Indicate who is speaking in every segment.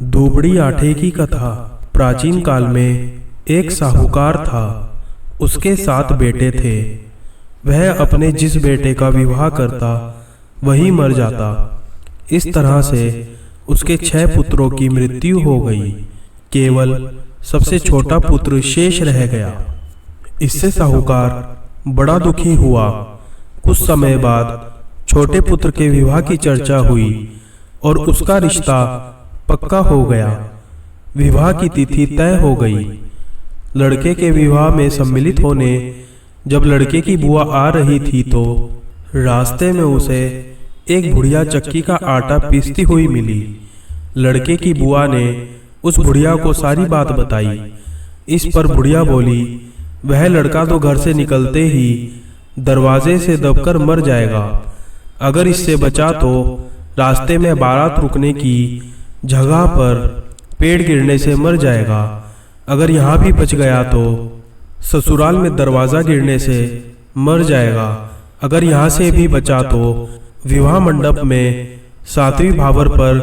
Speaker 1: दुबड़ी आटे की कथा। प्राचीन काल में एक साहूकार था। उसके 7 बेटे थे। वह अपने जिस बेटे का विवाह करता वही मर जाता। इस तरह से उसके 6 पुत्रों की मृत्यु हो गई। केवल सबसे छोटा पुत्र शेष रह गया। इससे साहूकार बड़ा दुखी हुआ। कुछ समय बाद छोटे पुत्र के विवाह की चर्चा हुई और उसका रिश्ता पक्का हो गया। विवाह की तिथि तय हो गई। लड़के के विवाह में सम्मिलित होने जब लड़के की बुआ आ रही थी तो रास्ते में उसे एक बुढ़िया चक्की का आटा पीसती हुई मिली। लड़के की बुआ ने उस बुढ़िया को सारी बात बताई। इस पर बुढ़िया बोली, वह लड़का तो घर से निकलते ही दरवाजे से दबकर मर जाएगा। अगर इससे बचा तो रास्ते में बारात रुकने की जगह पर पेड़ गिरने से मर जाएगा। अगर यहाँ भी बच गया तो ससुराल में दरवाजा गिरने से मर जाएगा। अगर यहाँ से भी बचा तो विवाह मंडप में 7वीं भावर पर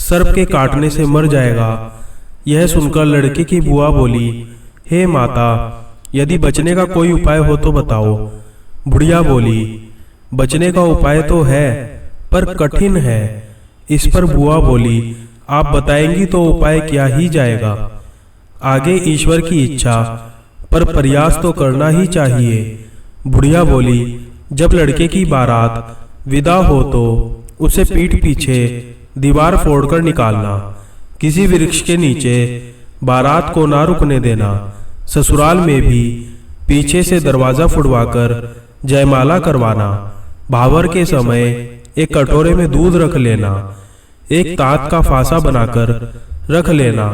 Speaker 1: सर्प के काटने से मर जाएगा। यह सुनकर लड़के की बुआ बोली, हे माता, यदि बचने का कोई उपाय हो तो बताओ। बुढ़िया बोली, बचने का उपाय तो है पर कठिन है। इस पर बुआ बोली, आप बताएंगी तो उपाय क्या ही जाएगा। आगे ईश्वर की इच्छा, पर प्रयास तो करना ही चाहिए। बुढ़िया बोली, जब लड़के की बारात विदा हो तो उसे पीठ पीछे दीवार फोड़कर निकालना। किसी वृक्ष के नीचे बारात को ना रुकने देना। ससुराल में भी पीछे से दरवाजा फुड़वाकर जयमाला करवाना। भावर के समय एक कटोरे में दूध रख लेना। एक तात का फासा बनाकर रख लेना।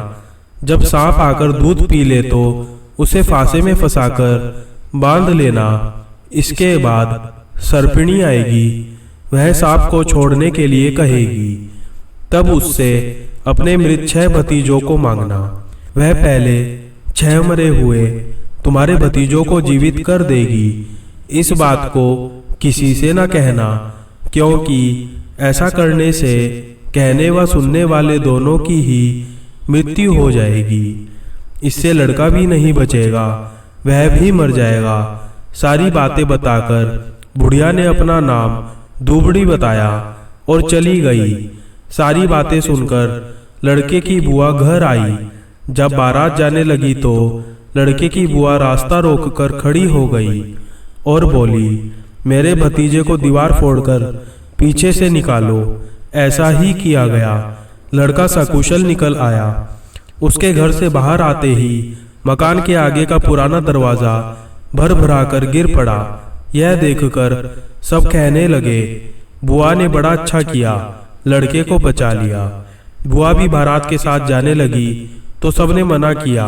Speaker 1: जब सांप आकर दूध पी ले तो उसे फासे में फंसाकर बांध लेना। इसके बाद सर्पिणी आएगी। वह सांप को छोड़ने के लिए कहेगी। तब उससे अपने मृत 6 भतीजों को मांगना। वह पहले 6 मरे हुए तुम्हारे भतीजों को जीवित कर देगी। इस बात को किसी से न कहना, क्योंकि ऐसा करने से कहने व सुनने वाले दोनों की ही मृत्यु हो जाएगी। इससे लड़का भी नहीं बचेगा, वह भी मर जाएगा। सारी बातें बताकर बुढ़िया ने अपना नाम दुबड़ी बताया और चली गई। सारी बातें सुनकर लड़के की बुआ घर आई। जब बारात जाने लगी तो लड़के की बुआ रास्ता रोककर खड़ी हो गई और बोली, मेरे भतीजे को दीवार फोड़कर पीछे से निकालो। ऐसा ही किया गया। लड़का सकुशल निकल आया। उसके घर से बाहर आते ही मकान के आगे का पुराना दरवाजा भर भराकर गिर पड़ा। यह देखकर सब कहने लगे, बुआ ने बड़ा अच्छा किया, लड़के को बचा लिया। बुआ भी बारात के साथ जाने लगी तो सबने मना किया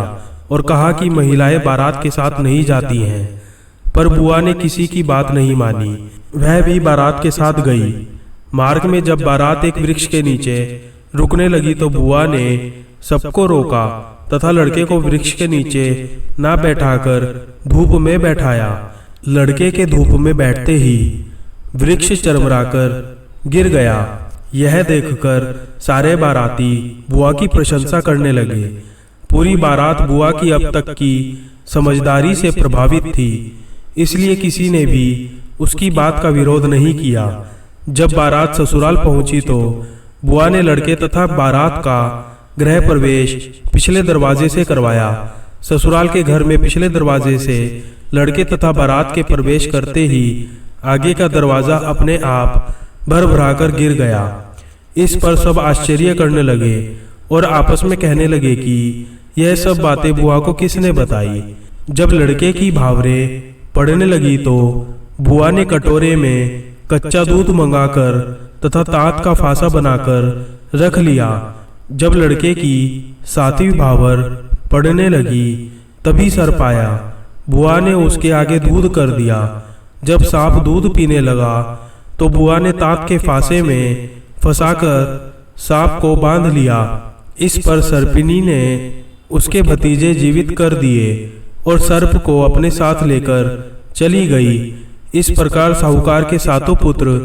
Speaker 1: और कहा कि महिलाएं बारात के साथ नहीं जाती हैं। पर बुआ ने किसी की बात नहीं मानी। वह भी बारात के साथ गई। मार्ग में जब बारात एक वृक्ष के नीचे रुकने लगी तो बुआ ने सबको रोका तथा लड़के को वृक्ष के नीचे ना बैठाकर धूप में बैठाया। लड़के के धूप में बैठते ही वृक्ष चरमराकर गिर गया। यह देखकर सारे बाराती बुआ की प्रशंसा करने लगे। पूरी बारात बुआ की अब तक की समझदारी से प्रभावित थी, इसलिए किसी ने भी उसकी बात का विरोध नहीं किया। जब बारात ससुराल पहुंची तो बुआ ने लड़के तथा बारात का गृह प्रवेश पिछले दरवाजे से करवाया। ससुराल के घर में पिछले दरवाजे से लड़के तथा बारात के प्रवेश करते ही आगे का दरवाजा अपने आप भर भराकर गिर गया। इस पर सब आश्चर्य करने लगे और आपस में कहने लगे कि यह सब बातें बुआ को किसने बताई। जब लड़के की भावरें पड़ने लगी तो बुआ ने कटोरे में कच्चा दूध मंगाकर तथा तात का फासा बनाकर रख लिया। जब लड़के की 7वीं भावर पड़ने लगी तभी सर्प आया। बुआ ने उसके आगे दूध कर दिया। जब सांप दूध पीने लगा तो बुआ ने तात के फासे में फंसाकर सांप को बांध लिया। इस पर सर्पिणी ने उसके भतीजे जीवित कर दिए और सर्प को अपने साथ लेकर चली गई। इस प्रकार साहूकार के 7 पुत्र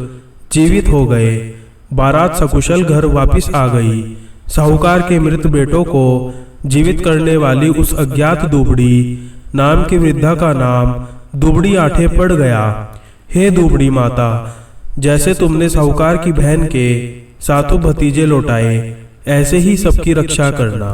Speaker 1: जीवित हो गए। बारात सकुशल घर वापिस आ गई। साहूकार के मृत बेटों को जीवित करने वाली उस अज्ञात दुबड़ी नाम की वृद्धा का नाम दुबड़ी आठे पड़ गया। हे दुबड़ी माता, जैसे तुमने साहूकार की बहन के सातों भतीजे लौटाए, ऐसे ही सबकी रक्षा करना।